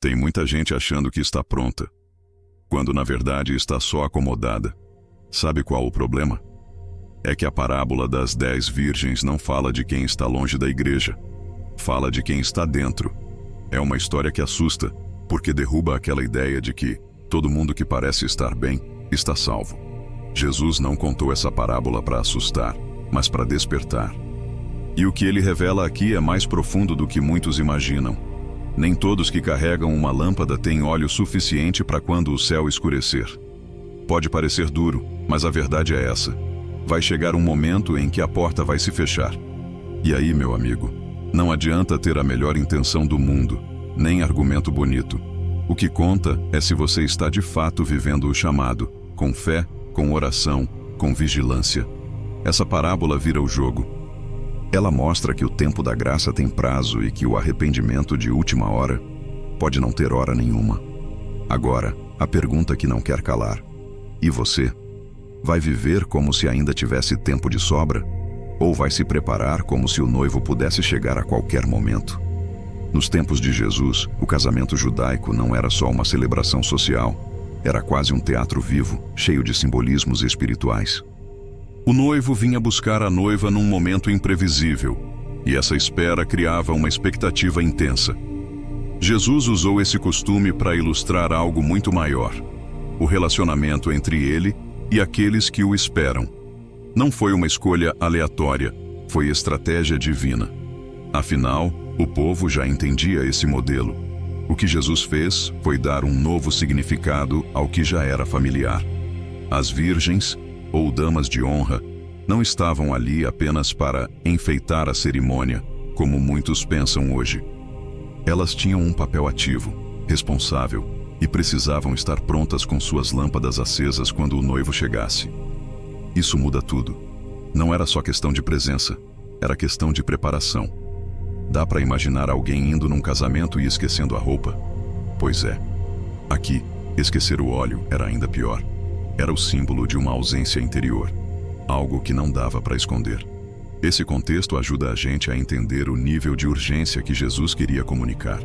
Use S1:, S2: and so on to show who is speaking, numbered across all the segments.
S1: Tem muita gente achando que está pronta, quando na verdade está só acomodada. Sabe qual o problema? É que a parábola das 10 virgens não fala de quem está longe da igreja. Fala de quem está dentro. É uma história que assusta, porque derruba aquela ideia de que todo mundo que parece estar bem está salvo. Jesus não contou essa parábola para assustar, mas para despertar. E o que ele revela aqui é mais profundo do que muitos imaginam. Nem todos que carregam uma lâmpada têm óleo suficiente para quando o céu escurecer. Pode parecer duro, mas a verdade é essa. Vai chegar um momento em que a porta vai se fechar. E aí, meu amigo, não adianta ter a melhor intenção do mundo, nem argumento bonito. O que conta é se você está de fato vivendo o chamado, com fé, com oração, com vigilância. Essa parábola vira o jogo. Ela mostra que o tempo da graça tem prazo e que o arrependimento de última hora pode não ter hora nenhuma. Agora, a pergunta que não quer calar: e você? Vai viver como se ainda tivesse tempo de sobra? Ou vai se preparar como se o noivo pudesse chegar a qualquer momento? Nos tempos de Jesus, o casamento judaico não era só uma celebração social, era quase um teatro vivo, cheio de simbolismos espirituais. O noivo vinha buscar a noiva num momento imprevisível, e essa espera criava uma expectativa intensa. Jesus usou esse costume para ilustrar algo muito maior: o relacionamento entre ele e aqueles que o esperam. Não foi uma escolha aleatória, foi estratégia divina. Afinal, o povo já entendia esse modelo. O que Jesus fez foi dar um novo significado ao que já era familiar. As virgens, ou damas de honra, não estavam ali apenas para enfeitar a cerimônia, como muitos pensam hoje. Elas tinham um papel ativo, responsável, e precisavam estar prontas com suas lâmpadas acesas quando o noivo chegasse. Isso muda tudo. Não era só questão de presença, era questão de preparação. Dá para imaginar alguém indo num casamento e esquecendo a roupa? Pois é. Aqui, esquecer o óleo era ainda pior. Era o símbolo de uma ausência interior, algo que não dava para esconder. Esse contexto ajuda a gente a entender o nível de urgência que Jesus queria comunicar.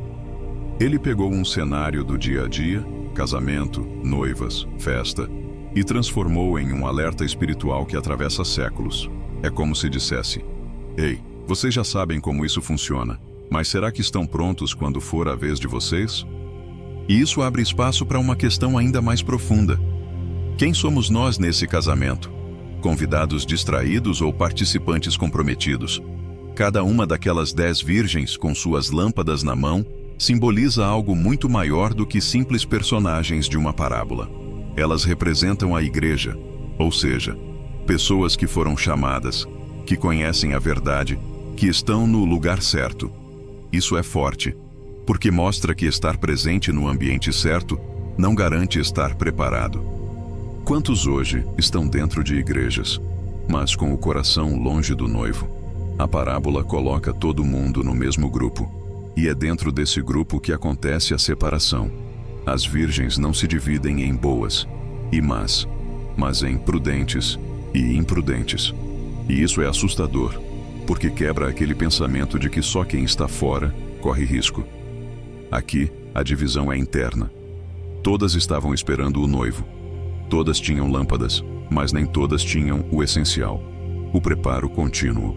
S1: Ele pegou um cenário do dia a dia, casamento, noivas, festa, e transformou em um alerta espiritual que atravessa séculos. É como se dissesse: ei, vocês já sabem como isso funciona, mas será que estão prontos quando for a vez de vocês? E isso abre espaço para uma questão ainda mais profunda. Quem somos nós nesse casamento? Convidados distraídos ou participantes comprometidos? Cada uma daquelas 10 virgens com suas lâmpadas na mão simboliza algo muito maior do que simples personagens de uma parábola. Elas representam a igreja, ou seja, pessoas que foram chamadas, que conhecem a verdade, que estão no lugar certo. Isso é forte, porque mostra que estar presente no ambiente certo não garante estar preparado. Quantos hoje estão dentro de igrejas, mas com o coração longe do noivo? A parábola coloca todo mundo no mesmo grupo, e é dentro desse grupo que acontece a separação. As virgens não se dividem em boas e más, mas em prudentes e imprudentes. E isso é assustador, porque quebra aquele pensamento de que só quem está fora corre risco. Aqui, a divisão é interna. Todas estavam esperando o noivo. Todas tinham lâmpadas, mas nem todas tinham o essencial: o preparo contínuo.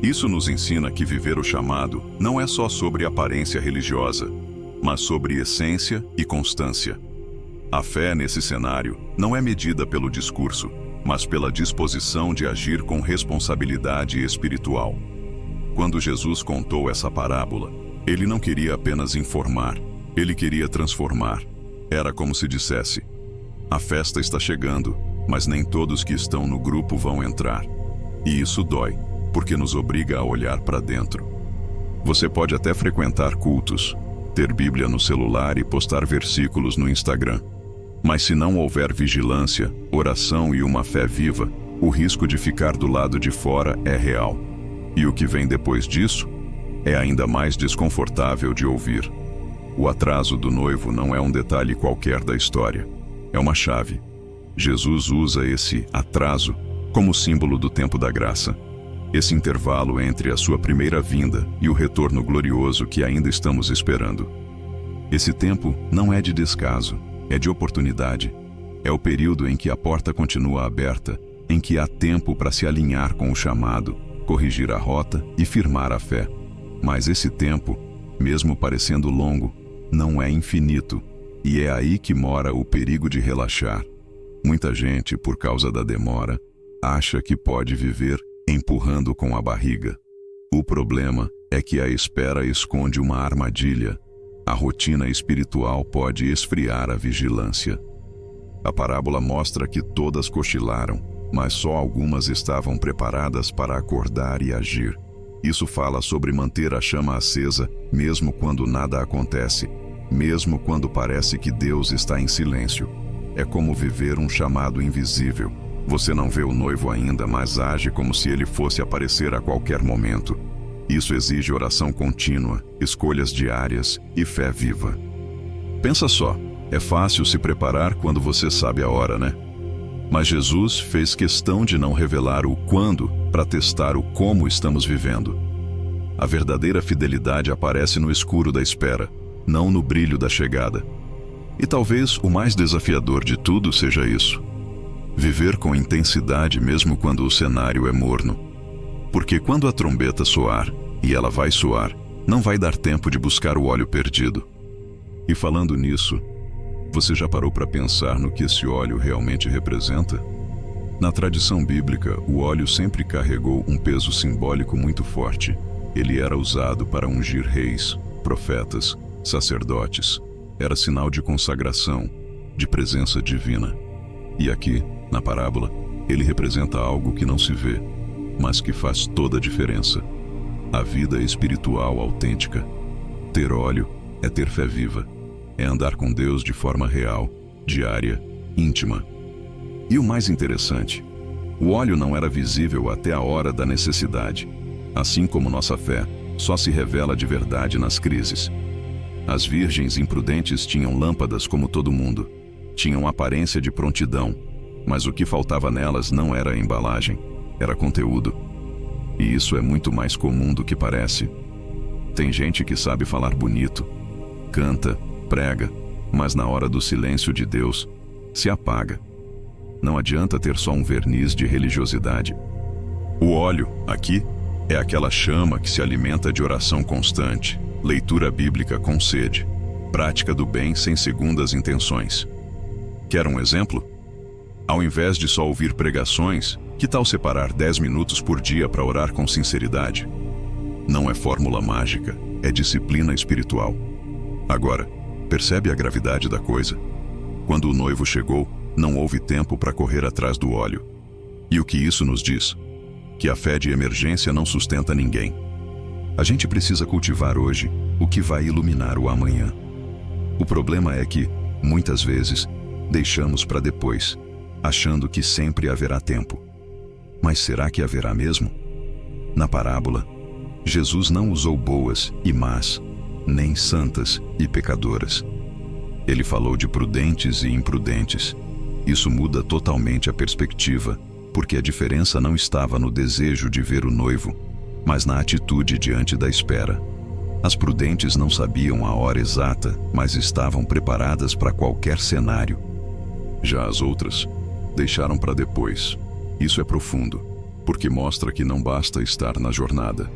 S1: Isso nos ensina que viver o chamado não é só sobre aparência religiosa, mas sobre essência e constância. A fé nesse cenário não é medida pelo discurso, mas pela disposição de agir com responsabilidade espiritual. Quando Jesus contou essa parábola, ele não queria apenas informar, ele queria transformar. Era como se dissesse: a festa está chegando, mas nem todos que estão no grupo vão entrar. E isso dói, porque nos obriga a olhar para dentro. Você pode até frequentar cultos, ter Bíblia no celular e postar versículos no Instagram. Mas se não houver vigilância, oração e uma fé viva, o risco de ficar do lado de fora é real. E o que vem depois disso é ainda mais desconfortável de ouvir. O atraso do noivo não é um detalhe qualquer da história, é uma chave. Jesus usa esse atraso como símbolo do tempo da graça. Esse intervalo entre a sua primeira vinda e o retorno glorioso que ainda estamos esperando. Esse tempo não é de descaso, é de oportunidade. É o período em que a porta continua aberta, em que há tempo para se alinhar com o chamado, corrigir a rota e firmar a fé. Mas esse tempo, mesmo parecendo longo, não é infinito, e é aí que mora o perigo de relaxar. Muita gente, por causa da demora, acha que pode viver empurrando com a barriga. O problema é que a espera esconde uma armadilha. A rotina espiritual pode esfriar a vigilância. A parábola mostra que todas cochilaram, mas só algumas estavam preparadas para acordar e agir. Isso fala sobre manter a chama acesa, mesmo quando nada acontece, mesmo quando parece que Deus está em silêncio. É como viver um chamado invisível. Você não vê o noivo ainda, mas age como se ele fosse aparecer a qualquer momento. Isso exige oração contínua, escolhas diárias e fé viva. Pensa só, é fácil se preparar quando você sabe a hora, né? Mas Jesus fez questão de não revelar o quando para testar o como estamos vivendo. A verdadeira fidelidade aparece no escuro da espera, não no brilho da chegada. E talvez o mais desafiador de tudo seja isso: viver com intensidade mesmo quando o cenário é morno. Porque quando a trombeta soar, e ela vai soar, não vai dar tempo de buscar o óleo perdido. E falando nisso, você já parou para pensar no que esse óleo realmente representa? Na tradição bíblica, o óleo sempre carregou um peso simbólico muito forte. Ele era usado para ungir reis, profetas, sacerdotes. Era sinal de consagração, de presença divina. E aqui, na parábola, ele representa algo que não se vê, mas que faz toda a diferença. A vida espiritual autêntica. Ter óleo é ter fé viva. É andar com Deus de forma real, diária, íntima. E o mais interessante, o óleo não era visível até a hora da necessidade. Assim como nossa fé só se revela de verdade nas crises. As virgens imprudentes tinham lâmpadas como todo mundo. Tinham aparência de prontidão, mas o que faltava nelas não era a embalagem, era conteúdo. E isso é muito mais comum do que parece. Tem gente que sabe falar bonito, canta, prega, mas na hora do silêncio de Deus, se apaga. Não adianta ter só um verniz de religiosidade. O óleo, aqui, é aquela chama que se alimenta de oração constante, leitura bíblica com sede, prática do bem sem segundas intenções. Quer um exemplo? Ao invés de só ouvir pregações, que tal separar 10 minutos por dia para orar com sinceridade? Não é fórmula mágica, é disciplina espiritual. Agora, percebe a gravidade da coisa? Quando o noivo chegou, não houve tempo para correr atrás do óleo. E o que isso nos diz? Que a fé de emergência não sustenta ninguém. A gente precisa cultivar hoje o que vai iluminar o amanhã. O problema é que, muitas vezes, deixamos para depois, achando que sempre haverá tempo. Mas será que haverá mesmo? Na parábola, Jesus não usou boas e más, nem santas e pecadoras. Ele falou de prudentes e imprudentes. Isso muda totalmente a perspectiva, porque a diferença não estava no desejo de ver o noivo, mas na atitude diante da espera. As prudentes não sabiam a hora exata, mas estavam preparadas para qualquer cenário. Já as outras deixaram para depois. Isso é profundo, porque mostra que não basta estar na jornada.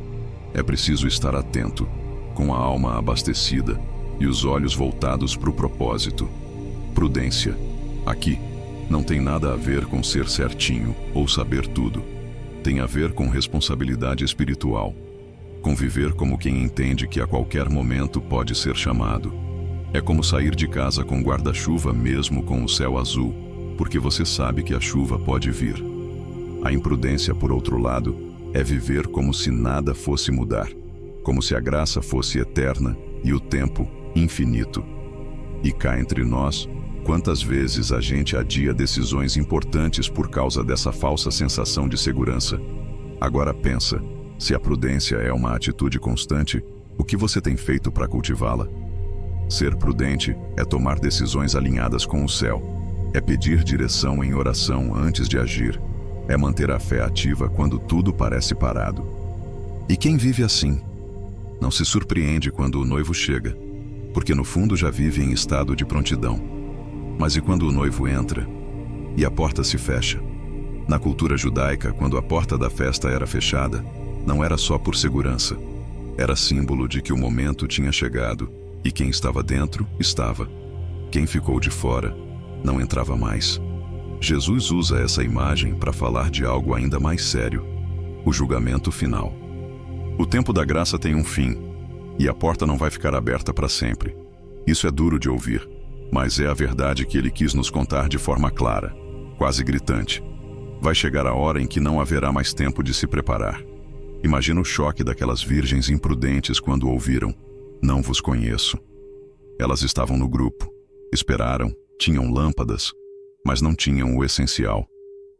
S1: É preciso estar atento, com a alma abastecida e os olhos voltados para o propósito. Prudência, aqui, não tem nada a ver com ser certinho ou saber tudo. Tem a ver com responsabilidade espiritual, com viver como quem entende que a qualquer momento pode ser chamado. É como sair de casa com guarda-chuva mesmo com o céu azul, porque você sabe que a chuva pode vir. A imprudência, por outro lado, é viver como se nada fosse mudar, como se a graça fosse eterna e o tempo infinito. E cá entre nós, quantas vezes a gente adia decisões importantes por causa dessa falsa sensação de segurança? Agora pensa, se a prudência é uma atitude constante, o que você tem feito para cultivá-la? Ser prudente é tomar decisões alinhadas com o céu, é pedir direção em oração antes de agir, é manter a fé ativa quando tudo parece parado. E quem vive assim, não se surpreende quando o noivo chega. porque no fundo já vive em estado de prontidão. Mas e quando o noivo entra e a porta se fecha? Na cultura judaica, quando a porta da festa era fechada, não era só por segurança. Era símbolo de que o momento tinha chegado e quem estava dentro, estava. Quem ficou de fora, não entrava mais. Jesus usa essa imagem para falar de algo ainda mais sério: o julgamento final. O tempo da graça tem um fim, e a porta não vai ficar aberta para sempre. Isso é duro de ouvir, mas é a verdade que ele quis nos contar de forma clara, quase gritante. Vai chegar a hora em que não haverá mais tempo de se preparar. Imagina o choque daquelas virgens imprudentes quando ouviram: "Não vos conheço." Elas estavam no grupo, esperaram, tinham lâmpadas, mas não tinham o essencial.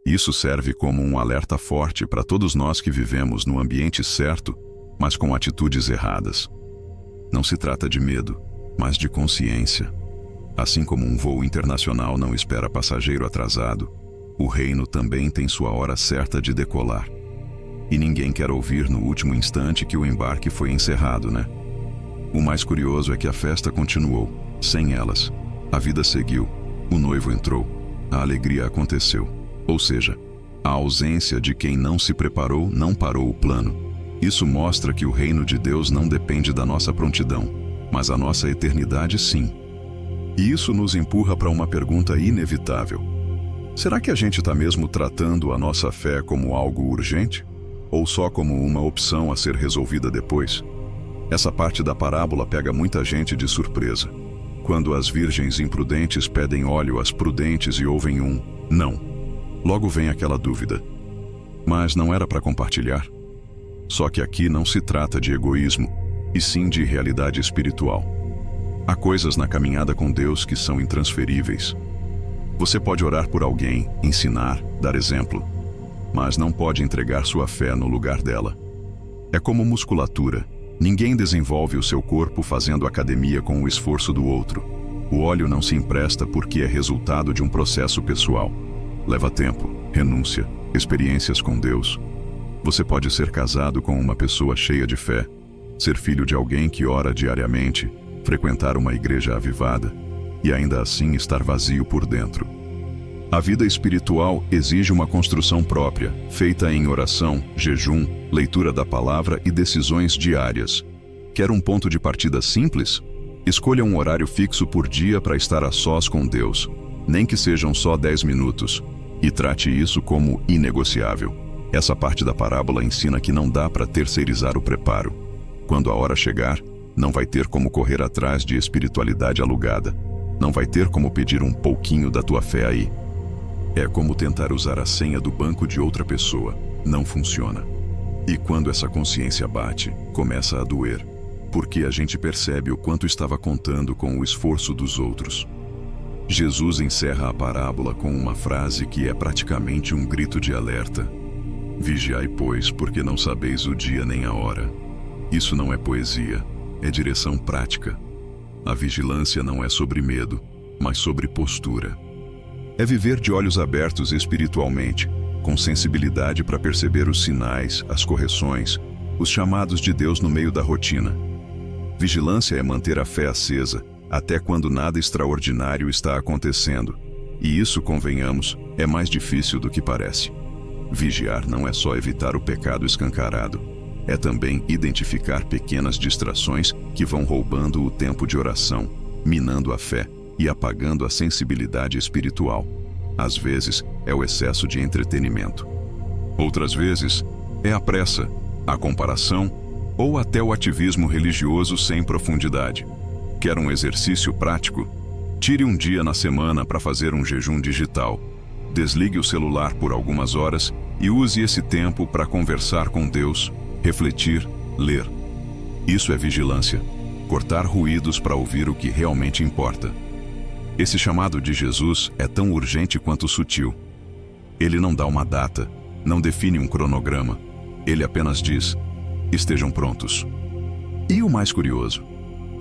S1: Isso serve como um alerta forte para todos nós que vivemos no ambiente certo, mas com atitudes erradas. Não se trata de medo, mas de consciência. Assim como um voo internacional não espera passageiro atrasado, o reino também tem sua hora certa de decolar. E ninguém quer ouvir no último instante que o embarque foi encerrado, né? O mais curioso é que a festa continuou, sem elas. A vida seguiu, o noivo entrou, a alegria aconteceu. Ou seja, a ausência de quem não se preparou não parou o plano. Isso mostra que o reino de Deus não depende da nossa prontidão, mas a nossa eternidade sim. E isso nos empurra para uma pergunta inevitável. Será que a gente está mesmo tratando a nossa fé como algo urgente? Ou só como uma opção a ser resolvida depois? Essa parte da parábola pega muita gente de surpresa. Quando as virgens imprudentes pedem óleo às prudentes e ouvem um "não", logo vem aquela dúvida: mas não era para compartilhar? Só que aqui não se trata de egoísmo, e sim de realidade espiritual. Há coisas na caminhada com Deus que são intransferíveis. Você pode orar por alguém, ensinar, dar exemplo, mas não pode entregar sua fé no lugar dela. É como musculatura. Ninguém desenvolve o seu corpo fazendo academia com o esforço do outro. O óleo não se empresta porque é resultado de um processo pessoal. Leva tempo, renúncia, experiências com Deus. Você pode ser casado com uma pessoa cheia de fé, ser filho de alguém que ora diariamente, frequentar uma igreja avivada e ainda assim estar vazio por dentro. A vida espiritual exige uma construção própria, feita em oração, jejum, leitura da palavra e decisões diárias. Quer um ponto de partida simples? Escolha um horário fixo por dia para estar a sós com Deus, nem que sejam só 10 minutos, e trate isso como inegociável. Essa parte da parábola ensina que não dá para terceirizar o preparo. Quando a hora chegar, não vai ter como correr atrás de espiritualidade alugada. Não vai ter como pedir um pouquinho da tua fé aí. É como tentar usar a senha do banco de outra pessoa. Não funciona. E quando essa consciência bate, começa a doer, porque a gente percebe o quanto estava contando com o esforço dos outros. Jesus encerra a parábola com uma frase que é praticamente um grito de alerta: "Vigiai, pois, porque não sabeis o dia nem a hora." Isso não é poesia, é direção prática. A vigilância não é sobre medo, mas sobre postura. É viver de olhos abertos espiritualmente, com sensibilidade para perceber os sinais, as correções, os chamados de Deus no meio da rotina. Vigilância é manter a fé acesa, até quando nada extraordinário está acontecendo. E isso, convenhamos, é mais difícil do que parece. Vigiar não é só evitar o pecado escancarado, é também identificar pequenas distrações que vão roubando o tempo de oração, minando a fé e apagando a sensibilidade espiritual. Às vezes, é o excesso de entretenimento. Outras vezes, é a pressa, a comparação ou até o ativismo religioso sem profundidade. Quer um exercício prático? Tire um dia na semana para fazer um jejum digital. Desligue o celular por algumas horas e use esse tempo para conversar com Deus, refletir, ler. Isso é vigilância. Cortar ruídos para ouvir o que realmente importa. Esse chamado de Jesus é tão urgente quanto sutil. Ele não dá uma data, não define um cronograma. Ele apenas diz: estejam prontos. E o mais curioso,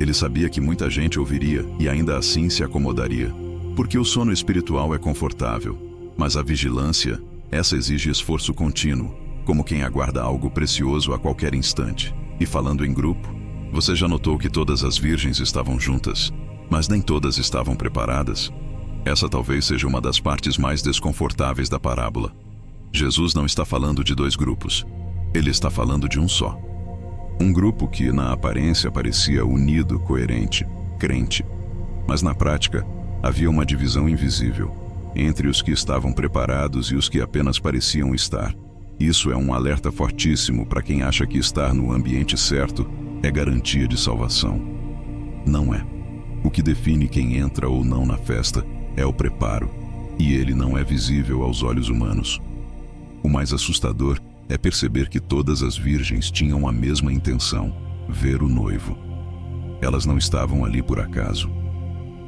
S1: ele sabia que muita gente ouviria e ainda assim se acomodaria, porque o sono espiritual é confortável, mas a vigilância, essa exige esforço contínuo, como quem aguarda algo precioso a qualquer instante. E falando em grupo, Você já notou que todas as virgens estavam juntas, mas nem todas estavam preparadas? Essa talvez seja uma das partes mais desconfortáveis da parábola. Jesus não está falando de dois grupos. Ele está falando de um só. Um grupo que, na aparência, parecia unido, coerente, crente. Mas, na prática, havia uma divisão invisível entre os que estavam preparados e os que apenas pareciam estar. Isso é um alerta fortíssimo para quem acha que estar no ambiente certo é garantia de salvação. Não é. O que define quem entra ou não na festa é o preparo, e ele não é visível aos olhos humanos. O mais assustador é perceber que todas as virgens tinham a mesma intenção: ver o noivo. Elas não estavam ali por acaso.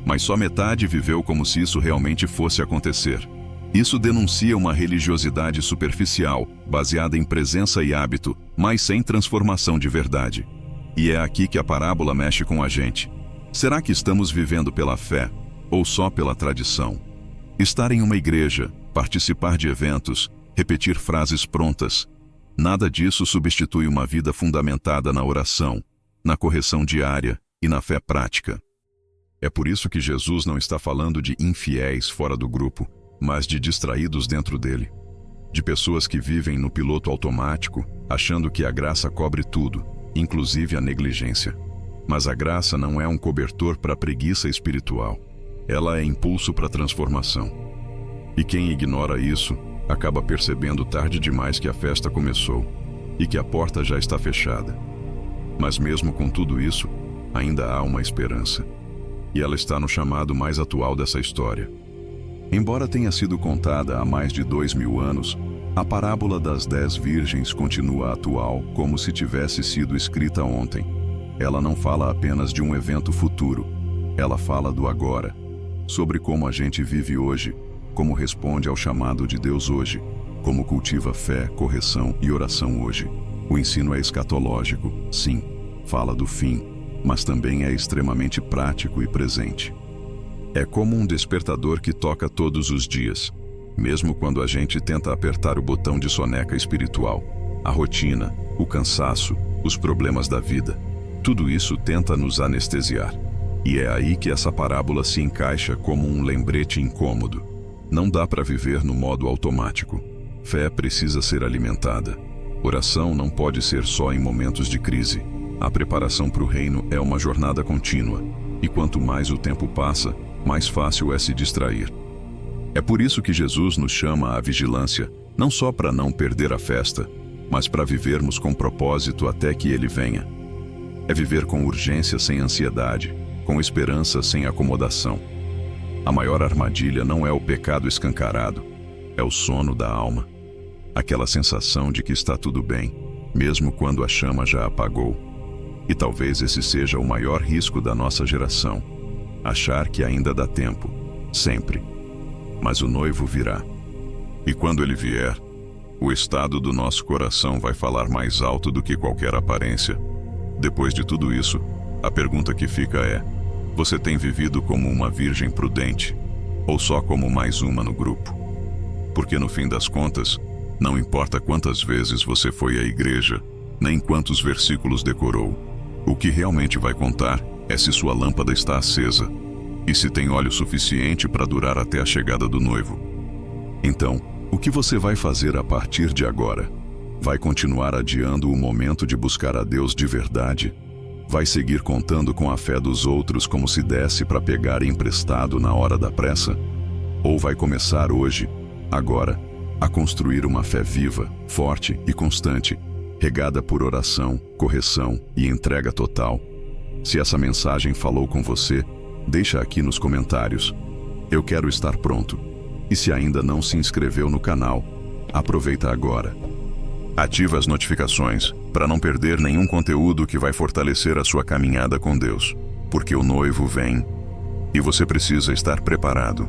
S1: Mas só metade viveu como se isso realmente fosse acontecer. Isso denuncia uma religiosidade superficial, baseada em presença e hábito, mas sem transformação de verdade. E é aqui que a parábola mexe com a gente. Será que estamos vivendo pela fé, ou só pela tradição? Estar em uma igreja, participar de eventos, repetir frases prontas, nada disso substitui uma vida fundamentada na oração, na correção diária e na fé prática. É por isso que Jesus não está falando de infiéis fora do grupo, mas de distraídos dentro dele. De pessoas que vivem no piloto automático, achando que a graça cobre tudo, inclusive a negligência. Mas a graça não é um cobertor para a preguiça espiritual. Ela é impulso para a transformação. E quem ignora isso, acaba percebendo tarde demais que a festa começou e que a porta já está fechada. Mas mesmo com tudo isso, ainda há uma esperança. E ela está no chamado mais atual dessa história. Embora tenha sido contada há mais de 2000 anos, a parábola das 10 virgens continua atual como se tivesse sido escrita ontem. Ela não fala apenas de um evento futuro, ela fala do agora, sobre como a gente vive hoje, como responde ao chamado de Deus hoje, como cultiva fé, correção e oração hoje. O ensino é escatológico, sim, fala do fim, mas também é extremamente prático e presente. É como um despertador que toca todos os dias, mesmo quando a gente tenta apertar o botão de soneca espiritual. A rotina, o cansaço, os problemas da vida, tudo isso tenta nos anestesiar. E é aí que essa parábola se encaixa como um lembrete incômodo. Não dá para viver no modo automático. Fé precisa ser alimentada. Oração não pode ser só em momentos de crise. A preparação para o reino é uma jornada contínua, e quanto mais o tempo passa, mais fácil é se distrair. É por isso que Jesus nos chama à vigilância, não só para não perder a festa, mas para vivermos com propósito até que Ele venha. É viver com urgência sem ansiedade, com esperança sem acomodação. A maior armadilha não é o pecado escancarado, é o sono da alma. Aquela sensação de que está tudo bem, mesmo quando a chama já apagou. E talvez esse seja o maior risco da nossa geração. Achar que ainda dá tempo, sempre. Mas o noivo virá. E quando ele vier, o estado do nosso coração vai falar mais alto do que qualquer aparência. Depois de tudo isso, a pergunta que fica é: você tem vivido como uma virgem prudente, ou só como mais uma no grupo? Porque no fim das contas, não importa quantas vezes você foi à igreja, nem quantos versículos decorou. O que realmente vai contar é se sua lâmpada está acesa e se tem óleo suficiente para durar até a chegada do noivo. Então, o que você vai fazer a partir de agora? Vai continuar adiando o momento de buscar a Deus de verdade? Vai seguir contando com a fé dos outros como se desse para pegar emprestado na hora da pressa? Ou vai começar hoje, agora, a construir uma fé viva, forte e constante, regada por oração, correção e entrega total? Se essa mensagem falou com você, deixa aqui nos comentários. Eu quero estar pronto. E se ainda não se inscreveu no canal, aproveita agora. Ativa as notificações para não perder nenhum conteúdo que vai fortalecer a sua caminhada com Deus, porque o noivo vem e você precisa estar preparado.